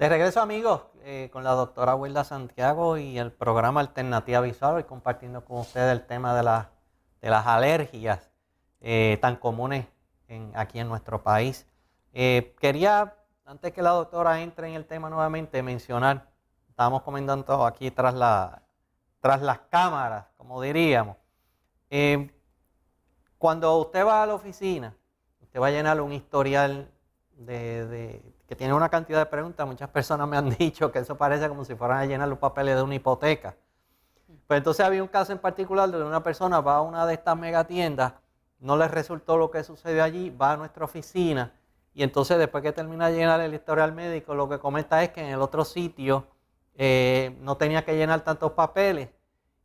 De regreso, amigos, con la doctora Wilda Santiago y el programa Alternativa Visual, hoy compartiendo con ustedes el tema de las alergias tan comunes aquí en nuestro país. Quería, antes que la doctora entre en el tema nuevamente, mencionar, estábamos comentando aquí tras las cámaras, como diríamos, eh, cuando usted va a la oficina, usted va a llenar un historial que tiene una cantidad de preguntas. Muchas personas me han dicho que eso parece como si fueran a llenar los papeles de una hipoteca. Pues entonces había un caso en particular donde una persona va a una de estas megatiendas, no le resultó lo que sucedió allí, va a nuestra oficina y entonces después que termina de llenar el historial médico, lo que comenta es que en el otro sitio no tenía que llenar tantos papeles.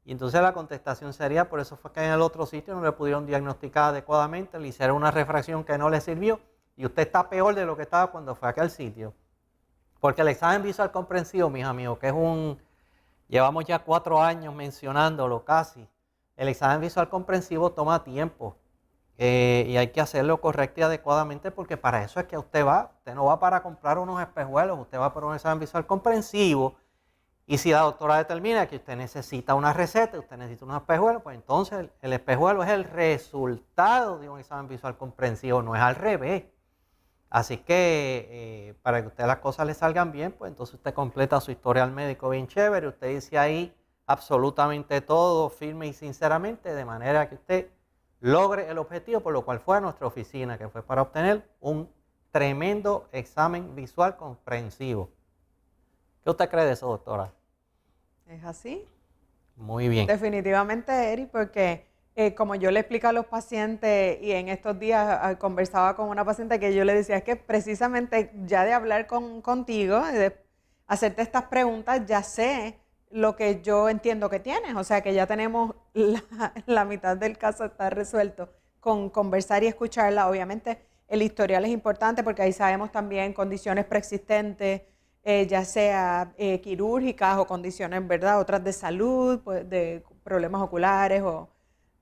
Y entonces la contestación sería, por eso fue que en el otro sitio no le pudieron diagnosticar adecuadamente, le hicieron una refracción que no le sirvió y usted está peor de lo que estaba cuando fue a aquel sitio. Porque el examen visual comprensivo, mis amigos, que llevamos ya 4 años mencionándolo casi, el examen visual comprensivo toma tiempo y hay que hacerlo correcto y adecuadamente porque para eso es que usted no va para comprar unos espejuelos, usted va por un examen visual comprensivo. Y si la doctora determina que usted necesita una receta, usted necesita unos espejuelos, pues entonces el espejuelo es el resultado de un examen visual comprensivo, no es al revés. Así que para que a usted las cosas le salgan bien, pues entonces usted completa su historial médico bien chévere, usted dice ahí absolutamente todo, firme y sinceramente, de manera que usted logre el objetivo por lo cual fue a nuestra oficina, que fue para obtener un tremendo examen visual comprensivo. ¿Qué usted cree de eso, doctora? ¿Es así? Muy bien. Definitivamente, Eri, porque como yo le explico a los pacientes y en estos días conversaba con una paciente que yo le decía, es que precisamente ya de hablar contigo, de hacerte estas preguntas, ya sé lo que yo entiendo que tienes, o sea que ya tenemos la mitad del caso está resuelto con conversar y escucharla. Obviamente el historial es importante porque ahí sabemos también condiciones preexistentes, ya sea quirúrgicas o condiciones, ¿verdad? Otras de salud, pues, de problemas oculares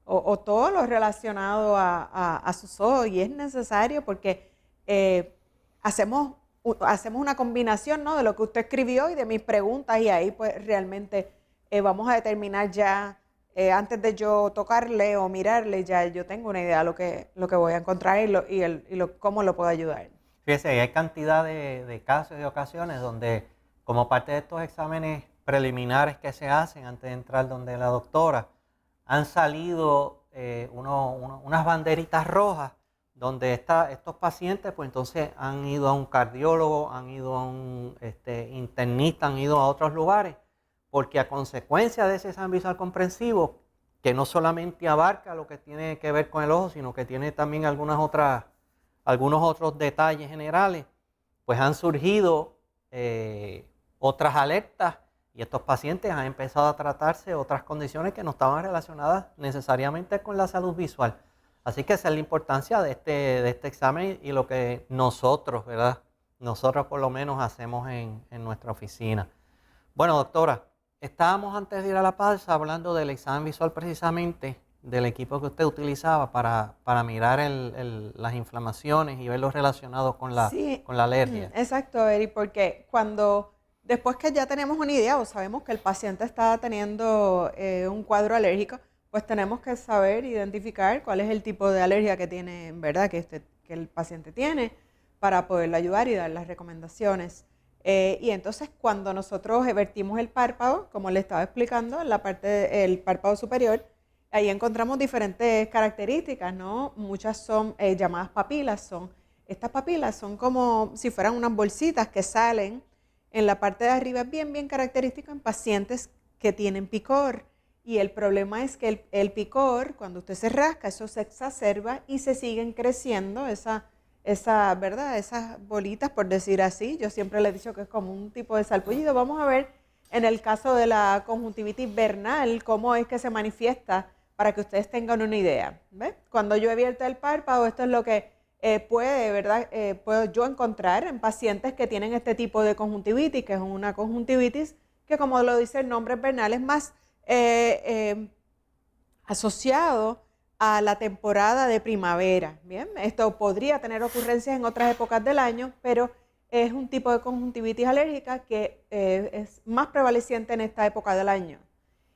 o todo lo relacionado a sus ojos. Y es necesario porque hacemos una combinación, ¿no?, de lo que usted escribió y de mis preguntas y ahí pues realmente vamos a determinar ya, antes de yo tocarle o mirarle, ya yo tengo una idea de lo que voy a encontrar cómo lo puedo ayudar. Fíjese, hay cantidad de casos y ocasiones donde, como parte de estos exámenes preliminares que se hacen antes de entrar donde la doctora, han salido unas banderitas rojas donde estos pacientes, pues entonces han ido a un cardiólogo, han ido a un internista, han ido a otros lugares, porque a consecuencia de ese examen visual comprensivo, que no solamente abarca lo que tiene que ver con el ojo, sino que tiene también algunos otros detalles generales, pues han surgido otras alertas y estos pacientes han empezado a tratarse otras condiciones que no estaban relacionadas necesariamente con la salud visual. Así que esa es la importancia de este examen y lo que nosotros, ¿verdad? Nosotros por lo menos hacemos en nuestra oficina. Bueno, doctora, estábamos antes de ir a la pausa hablando del examen visual precisamente, del equipo que usted utilizaba para mirar las inflamaciones y verlo relacionado con la, Sí, con la alergia. exacto, Eri, porque después que ya tenemos una idea o sabemos que el paciente está teniendo un cuadro alérgico, pues tenemos que saber identificar cuál es el tipo de alergia que tiene, en verdad, que el paciente tiene para poderle ayudar y dar las recomendaciones. Y entonces cuando nosotros vertimos el párpado, como le estaba explicando, en la parte del párpado superior, ahí encontramos diferentes características, ¿no? Muchas son llamadas papilas, estas papilas son como si fueran unas bolsitas que salen en la parte de arriba, es bien, bien característico en pacientes que tienen picor. Y el problema es que el picor, cuando usted se rasca, eso se exacerba y se siguen creciendo ¿verdad? Esas bolitas, por decir así. Yo siempre le he dicho que es como un tipo de salpullido. Vamos a ver en el caso de la conjuntivitis vernal cómo es que se manifiesta para que ustedes tengan una idea. ¿Ves? Cuando yo he abierto el párpado, esto es lo que ¿verdad? Puedo yo encontrar en pacientes que tienen este tipo de conjuntivitis, que es una conjuntivitis que, como lo dice el nombre vernal, es más asociado a la temporada de primavera. Bien, esto podría tener ocurrencias en otras épocas del año, pero es un tipo de conjuntivitis alérgica que es más prevaleciente en esta época del año.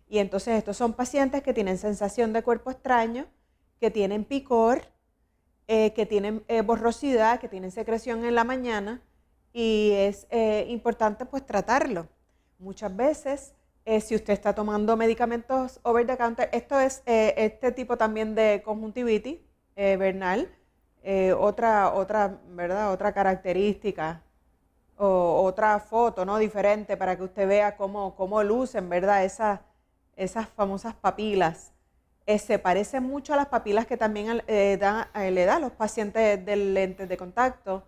Y entonces estos son pacientes que tienen sensación de cuerpo extraño, que tienen picor, que tienen borrosidad, que tienen secreción en la mañana, y es importante pues tratarlo. Muchas veces, si usted está tomando medicamentos over the counter, esto es este tipo también de conjuntivitis vernal, ¿verdad? Otra característica o otra foto, ¿no? Diferente para que usted vea cómo lucen, ¿verdad? Esas famosas papilas. Se parecen mucho a las papilas que también le da a los pacientes de lentes de contacto,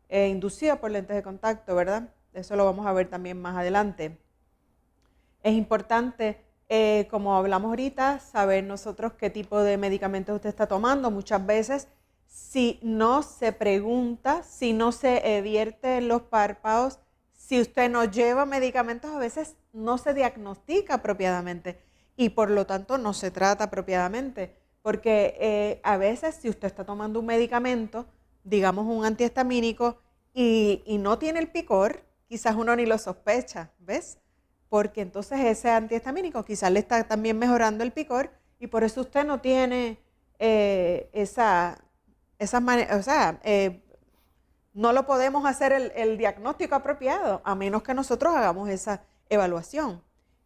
inducidas por lentes de contacto, ¿verdad? Eso lo vamos a ver también más adelante. Es importante, como hablamos ahorita, saber nosotros qué tipo de medicamentos usted está tomando. Muchas veces, si no se pregunta, si no se vierte en los párpados, si usted no lleva medicamentos, a veces no se diagnostica apropiadamente y por lo tanto no se trata apropiadamente. Porque a veces si usted está tomando un medicamento, digamos un antihistamínico, y no tiene el picor, quizás uno ni lo sospecha, ¿ves? Porque entonces ese antihistamínico quizás le está también mejorando el picor y por eso usted no tiene no lo podemos hacer el diagnóstico apropiado a menos que nosotros hagamos esa evaluación,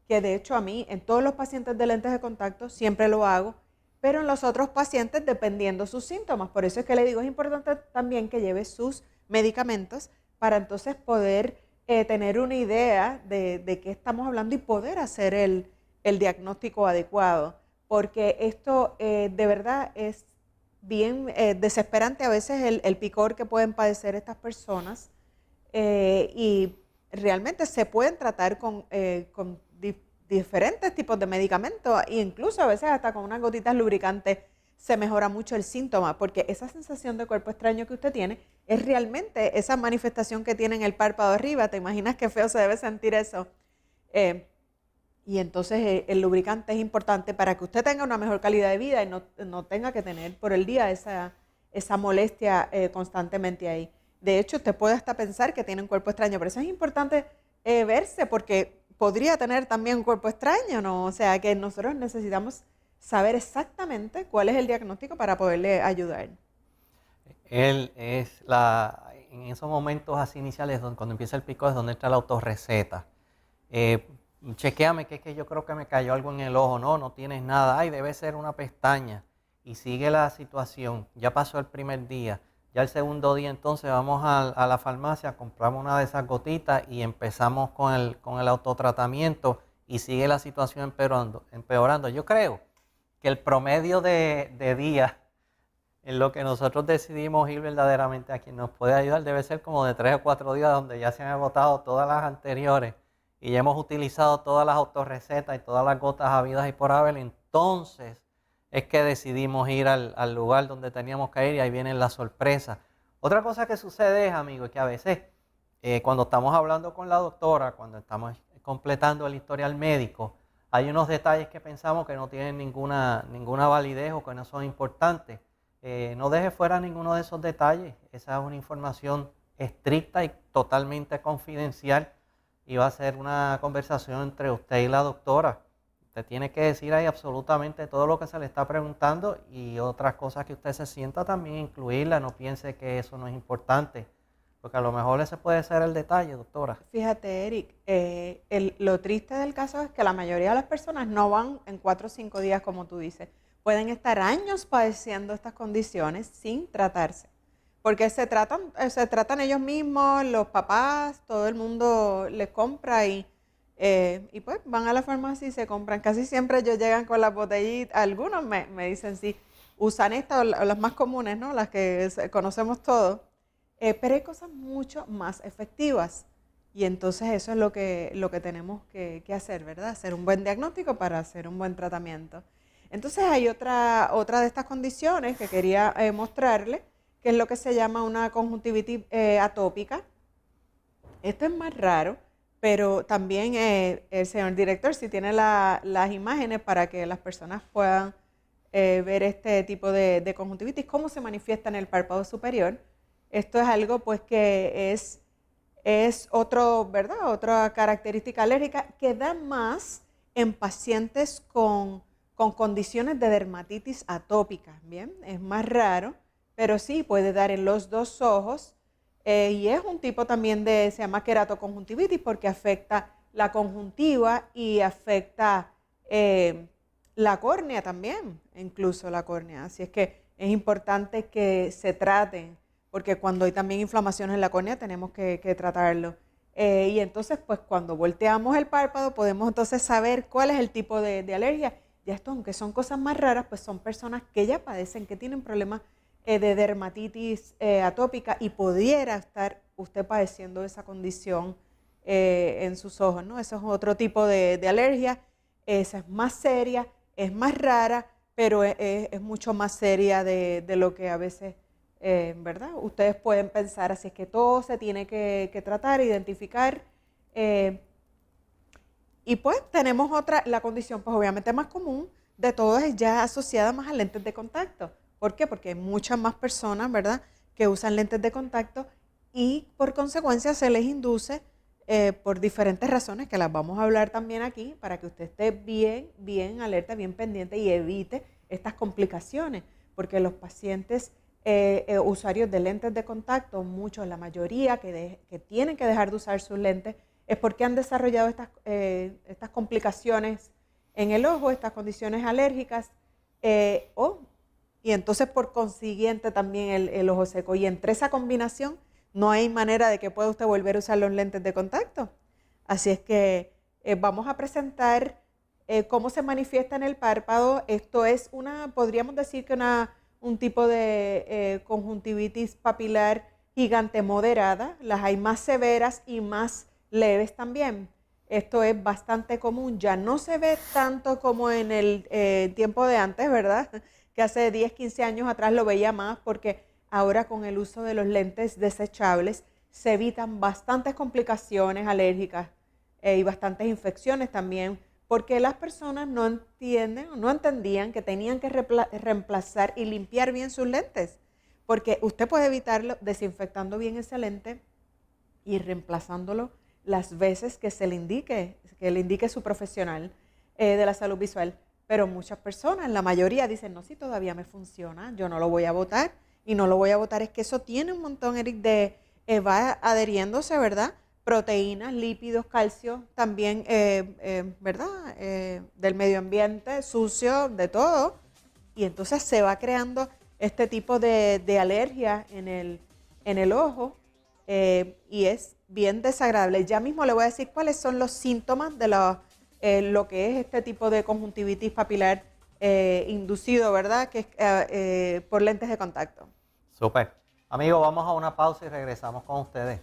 que de hecho a mí en todos los pacientes de lentes de contacto siempre lo hago, pero en los otros pacientes dependiendo sus síntomas. Por eso es que le digo, es importante también que lleve sus medicamentos para entonces poder tener una idea de qué estamos hablando y poder hacer el diagnóstico adecuado, porque esto de verdad es bien desesperante a veces el picor que pueden padecer estas personas y realmente se pueden tratar con diferentes tipos de medicamentos e incluso a veces hasta con unas gotitas lubricantes se mejora mucho el síntoma, porque esa sensación de cuerpo extraño que usted tiene es realmente esa manifestación que tiene en el párpado arriba. ¿Te imaginas qué feo se debe sentir eso? Y entonces el lubricante es importante para que usted tenga una mejor calidad de vida y no tenga que tener por el día esa molestia constantemente ahí. De hecho, usted puede hasta pensar que tiene un cuerpo extraño, pero eso es importante verse porque podría tener también un cuerpo extraño, ¿no? O sea, que nosotros necesitamos saber exactamente cuál es el diagnóstico para poderle ayudar. En esos momentos así iniciales, cuando empieza el pico, es donde entra la autorreceta. Chequéame que es que yo creo que me cayó algo en el ojo. No tienes nada. Ay, debe ser una pestaña. Y sigue la situación. Ya pasó el primer día. Ya el segundo día entonces vamos a la farmacia, compramos una de esas gotitas y empezamos con el autotratamiento y sigue la situación empeorando. Yo creo que el promedio de días en lo que nosotros decidimos ir verdaderamente a quien nos puede ayudar debe ser como de 3 o 4 días donde ya se han agotado todas las anteriores y ya hemos utilizado todas las autorrecetas y todas las gotas habidas y por haber. Entonces es que decidimos ir al lugar donde teníamos que ir y ahí viene la sorpresa. Otra cosa que sucede es, amigos, que a veces cuando estamos hablando con la doctora, cuando estamos completando el historial médico, hay unos detalles que pensamos que no tienen ninguna validez o que no son importantes. No deje fuera ninguno de esos detalles. Esa es una información estricta y totalmente confidencial y va a ser una conversación entre usted y la doctora. Usted tiene que decir ahí absolutamente todo lo que se le está preguntando y otras cosas que usted se sienta también incluirla. No piense que eso no es importante, porque a lo mejor ese puede ser el detalle, doctora. Fíjate, Eric, lo triste del caso es que la mayoría de las personas no van en 4 o 5 días, como tú dices. Pueden estar años padeciendo estas condiciones sin tratarse, porque se tratan ellos mismos, los papás, todo el mundo les compra y pues van a la farmacia y se compran. Casi siempre ellos llegan con las botellitas, algunos me dicen sí, usan estas, las más comunes, ¿no? Las que conocemos todos, pero hay cosas mucho más efectivas y entonces eso es lo que tenemos que hacer, ¿verdad? Hacer un buen diagnóstico para hacer un buen tratamiento. Entonces hay otra de estas condiciones que quería mostrarle, que es lo que se llama una conjuntivitis atópica. Esto es más raro, pero también el señor director, si tiene las imágenes para que las personas puedan ver este tipo de conjuntivitis, cómo se manifiesta en el párpado superior. Esto es algo pues que es es otro, ¿verdad? Otra característica alérgica que da más en pacientes con condiciones de dermatitis atópica, ¿bien? Es más raro, pero sí puede dar en los dos ojos y es un tipo también se llama queratoconjuntivitis porque afecta la conjuntiva y afecta la córnea también, incluso la córnea. Así es que es importante que se traten, porque cuando hay también inflamaciones en la córnea tenemos que tratarlo. Y entonces, pues cuando volteamos el párpado podemos entonces saber cuál es el tipo de alergia. Ya esto, aunque son cosas más raras, pues son personas que ya padecen, que tienen problemas de dermatitis atópica y pudiera estar usted padeciendo esa condición en sus ojos, ¿no? Eso es otro tipo de alergia. Esa es más seria, es más rara, pero es mucho más seria de lo que a veces, ¿verdad? Ustedes pueden pensar, así es que todo se tiene que tratar, identificar. Y pues tenemos otra, la condición pues obviamente más común de todas es ya asociada más a lentes de contacto. ¿Por qué? Porque hay muchas más personas, ¿verdad?, que usan lentes de contacto y por consecuencia se les induce por diferentes razones que las vamos a hablar también aquí para que usted esté bien alerta, bien pendiente y evite estas complicaciones. Porque los pacientes usuarios de lentes de contacto, muchos, la mayoría que tienen que dejar de usar sus lentes, es porque han desarrollado estas complicaciones en el ojo, estas condiciones alérgicas, y entonces por consiguiente también el ojo seco. Y entre esa combinación no hay manera de que pueda usted volver a usar los lentes de contacto. Así es que vamos a presentar cómo se manifiesta en el párpado. Esto es podríamos decir que un tipo de conjuntivitis papilar gigante moderada. Las hay más severas y más leves también. Esto es bastante común, ya no se ve tanto como en el tiempo de antes, ¿verdad? Que hace 10, 15 años atrás lo veía más porque ahora con el uso de los lentes desechables se evitan bastantes complicaciones alérgicas y bastantes infecciones también, porque las personas no entienden o no entendían que tenían que reemplazar y limpiar bien sus lentes, porque usted puede evitarlo desinfectando bien ese lente y reemplazándolo las veces que le indique su profesional de la salud visual. Pero muchas personas, la mayoría dicen, no, si todavía me funciona, yo no lo voy a botar. Y no lo voy a botar, es que eso tiene un montón, Eric, va adheriéndose, ¿verdad? Proteínas, lípidos, calcio, también, ¿verdad? Del medio ambiente, sucio, de todo. Y entonces se va creando este tipo de alergia en el ojo y es bien desagradable. Ya mismo le voy a decir cuáles son los síntomas de lo que es este tipo de conjuntivitis papilar inducido, ¿verdad? Que es por lentes de contacto. Súper. Amigos, vamos a una pausa y regresamos con ustedes.